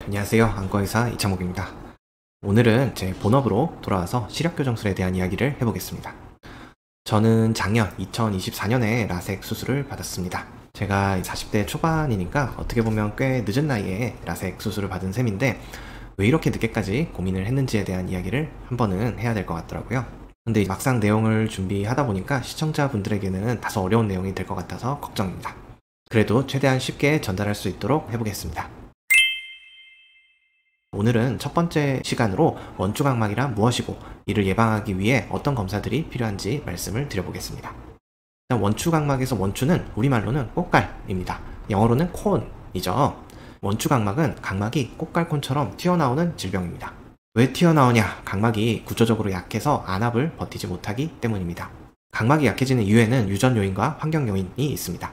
안녕하세요. 안과의사 이창목입니다. 오늘은 제 본업으로 돌아와서 시력교정술에 대한 이야기를 해보겠습니다. 저는 작년 2024년에 라섹 수술을 받았습니다. 제가 40대 초반이니까 어떻게 보면 꽤 늦은 나이에 라섹 수술을 받은 셈인데 왜 이렇게 늦게까지 고민을 했는지에 대한 이야기를 한 번은 해야 될 것 같더라고요. 근데 막상 내용을 준비하다 보니까 시청자분들에게는 다소 어려운 내용이 될 것 같아서 걱정입니다. 그래도 최대한 쉽게 전달할 수 있도록 해보겠습니다. 오늘은 첫 번째 시간으로 원추각막이란 무엇이고 이를 예방하기 위해 어떤 검사들이 필요한지 말씀을 드려보겠습니다. 일단 원추각막에서 원추는 우리말로는 꽃갈입니다. 영어로는 콘이죠. 원추각막은 각막이 꽃갈콘처럼 튀어나오는 질병입니다. 왜 튀어나오냐? 각막이 구조적으로 약해서 안압을 버티지 못하기 때문입니다. 각막이 약해지는 이유에는 유전 요인과 환경 요인이 있습니다.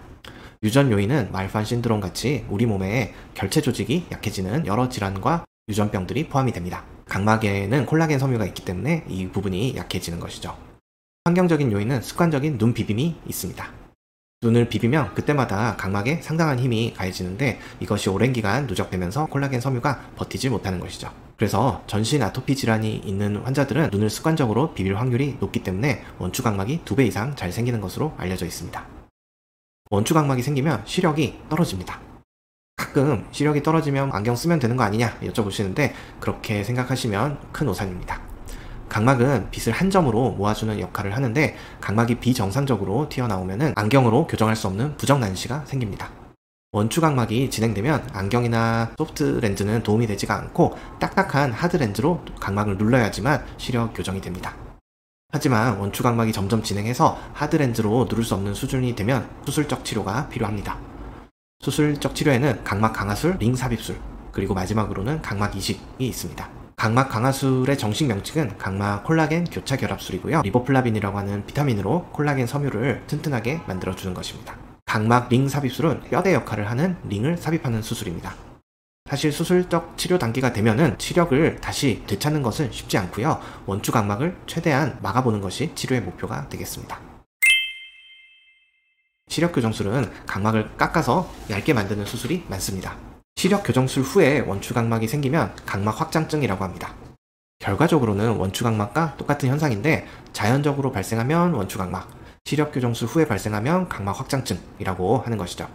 유전 요인은 말판 신드롬 같이 우리 몸의 결체 조직이 약해지는 여러 질환과 유전병들이 포함이 됩니다. 각막에는 콜라겐 섬유가 있기 때문에 이 부분이 약해지는 것이죠. 환경적인 요인은 습관적인 눈 비빔이 있습니다. 눈을 비비면 그때마다 각막에 상당한 힘이 가해지는데 이것이 오랜 기간 누적되면서 콜라겐 섬유가 버티지 못하는 것이죠. 그래서 전신 아토피 질환이 있는 환자들은 눈을 습관적으로 비빌 확률이 높기 때문에 원추각막이 2배 이상 잘 생기는 것으로 알려져 있습니다. 원추각막이 생기면 시력이 떨어집니다. 가끔 시력이 떨어지면 안경 쓰면 되는 거 아니냐 여쭤보시는데 그렇게 생각하시면 큰 오산입니다. 각막은 빛을 한 점으로 모아주는 역할을 하는데 각막이 비정상적으로 튀어나오면 안경으로 교정할 수 없는 부정난시가 생깁니다. 원추각막이 진행되면 안경이나 소프트 렌즈는 도움이 되지가 않고 딱딱한 하드 렌즈로 각막을 눌러야지만 시력 교정이 됩니다. 하지만 원추각막이 점점 진행해서 하드 렌즈로 누를 수 없는 수준이 되면 수술적 치료가 필요합니다. 수술적 치료에는 각막 강화술, 링 삽입술, 그리고 마지막으로는 각막 이식이 있습니다. 각막 강화술의 정식 명칭은 각막 콜라겐 교차 결합술이고요. 리보플라빈이라고 하는 비타민으로 콜라겐 섬유를 튼튼하게 만들어주는 것입니다. 각막 링 삽입술은 뼈대 역할을 하는 링을 삽입하는 수술입니다. 사실 수술적 치료 단계가 되면은 시력을 다시 되찾는 것은 쉽지 않고요. 원추각막을 최대한 막아보는 것이 치료의 목표가 되겠습니다. 시력교정술은 각막을 깎아서 얇게 만드는 수술이 많습니다. 시력교정술 후에 원추각막이 생기면 각막 확장증이라고 합니다. 결과적으로는 원추각막과 똑같은 현상인데 자연적으로 발생하면 원추각막, 시력교정술 후에 발생하면 각막 확장증이라고 하는 것이죠.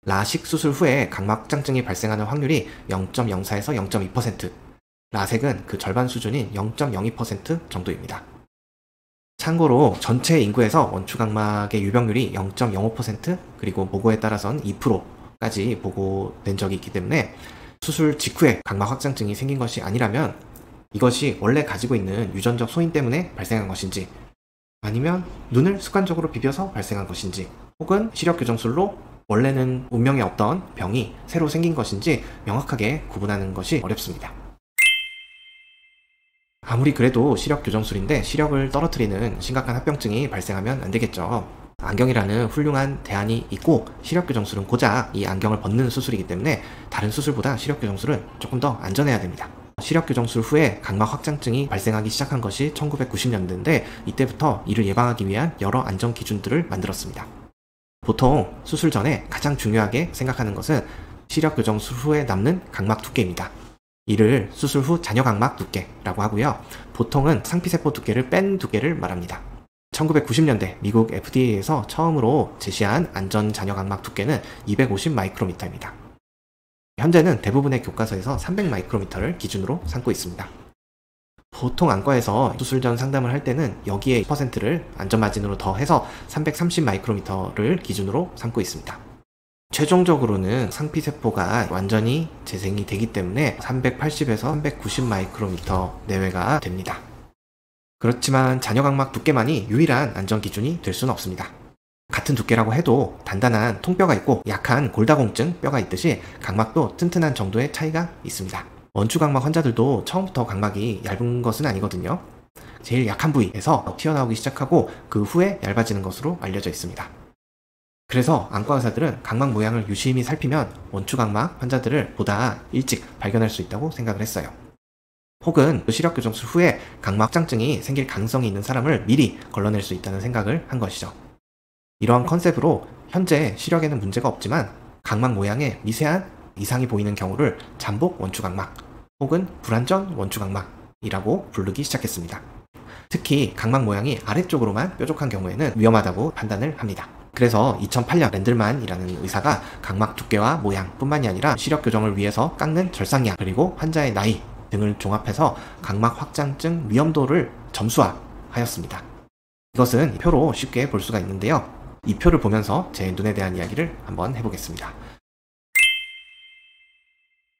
라식 수술 후에 각막 확장증이 발생하는 확률이 0.04에서 0.2%, 라섹은 그 절반 수준인 0.02% 정도입니다. 참고로 전체 인구에서 원추각막의 유병률이 0.05% 그리고 보고에 따라서는 2%까지 보고된 적이 있기 때문에 수술 직후에 각막 확장증이 생긴 것이 아니라면 이것이 원래 가지고 있는 유전적 소인 때문에 발생한 것인지 아니면 눈을 습관적으로 비벼서 발생한 것인지 혹은 시력교정술로 원래는 운명에 없던 병이 새로 생긴 것인지 명확하게 구분하는 것이 어렵습니다. 아무리 그래도 시력교정술인데 시력을 떨어뜨리는 심각한 합병증이 발생하면 안 되겠죠. 안경이라는 훌륭한 대안이 있고 시력교정술은 고작 이 안경을 벗는 수술이기 때문에 다른 수술보다 시력교정술은 조금 더 안전해야 됩니다. 시력교정술 후에 각막 확장증이 발생하기 시작한 것이 1990년대인데 이때부터 이를 예방하기 위한 여러 안전 기준들을 만들었습니다. 보통 수술 전에 가장 중요하게 생각하는 것은 시력교정술 후에 남는 각막 두께입니다. 이를 수술 후 잔여각막 두께라고 하고요. 보통은 상피세포 두께를 뺀 두께를 말합니다. 1990년대 미국 FDA에서 처음으로 제시한 안전 잔여각막 두께는 250 마이크로미터입니다. 현재는 대부분의 교과서에서 300 마이크로미터를 기준으로 삼고 있습니다. 보통 안과에서 수술 전 상담을 할 때는 여기에 10%를 안전마진으로 더해서 330 마이크로미터를 기준으로 삼고 있습니다. 최종적으로는 상피세포가 완전히 재생이 되기 때문에 380에서 390 마이크로미터 내외가 됩니다. 그렇지만 잔여각막 두께만이 유일한 안전기준이 될 수는 없습니다. 같은 두께라고 해도 단단한 통뼈가 있고 약한 골다공증 뼈가 있듯이 각막도 튼튼한 정도의 차이가 있습니다. 원추각막 환자들도 처음부터 각막이 얇은 것은 아니거든요. 제일 약한 부위에서 튀어나오기 시작하고 그 후에 얇아지는 것으로 알려져 있습니다. 그래서 안과 의사들은 각막 모양을 유심히 살피면 원추각막 환자들을 보다 일찍 발견할 수 있다고 생각을 했어요. 혹은 시력교정술 후에 각막 확장증이 생길 가능성이 있는 사람을 미리 걸러낼 수 있다는 생각을 한 것이죠. 이러한 컨셉으로 현재 시력에는 문제가 없지만 각막 모양에 미세한 이상이 보이는 경우를 잠복 원추각막 혹은 불안전 원추각막이라고 부르기 시작했습니다. 특히 각막 모양이 아래쪽으로만 뾰족한 경우에는 위험하다고 판단을 합니다. 그래서 2008년 랜들만이라는 의사가 각막 두께와 모양 뿐만이 아니라 시력 교정을 위해서 깎는 절상량 그리고 환자의 나이 등을 종합해서 각막 확장증 위험도를 점수화하였습니다. 이것은 표로 쉽게 볼 수가 있는데요. 이 표를 보면서 제 눈에 대한 이야기를 한번 해보겠습니다.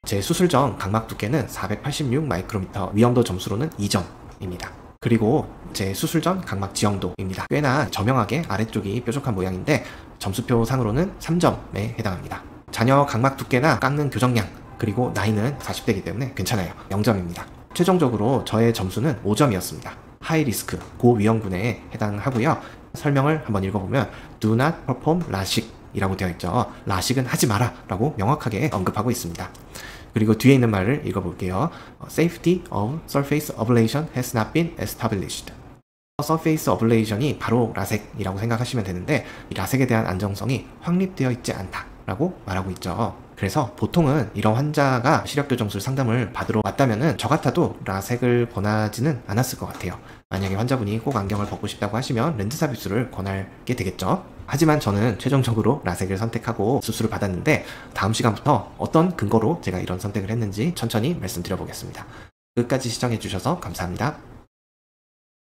제 수술 전 각막 두께는 486 마이크로미터, 위험도 점수로는 2점입니다. 그리고 제 수술 전 각막 지형도입니다. 꽤나 저명하게 아래쪽이 뾰족한 모양인데 점수표 상으로는 3점에 해당합니다. 자녀 각막 두께나 깎는 교정량 그리고 나이는 40대이기 때문에 괜찮아요. 0점입니다. 최종적으로 저의 점수는 5점이었습니다. 하이 리스크, 고위험군에 해당하고요. 설명을 한번 읽어보면 Do not perform LASIK 이라고 되어 있죠. 라식은 하지 마라 라고 명확하게 언급하고 있습니다. 그리고 뒤에 있는 말을 읽어볼게요. Safety of surface ablation has not been established. 서페이스 어블레이션이 바로 라섹이라고 생각하시면 되는데 이 라섹에 대한 안정성이 확립되어 있지 않다라고 말하고 있죠. 그래서 보통은 이런 환자가 시력교정술 상담을 받으러 왔다면은 저 같아도 라섹을 권하지는 않았을 것 같아요. 만약에 환자분이 꼭 안경을 벗고 싶다고 하시면 렌즈 삽입술을 권하게 되겠죠. 하지만 저는 최종적으로 라섹을 선택하고 수술을 받았는데 다음 시간부터 어떤 근거로 제가 이런 선택을 했는지 천천히 말씀드려 보겠습니다. 끝까지 시청해 주셔서 감사합니다.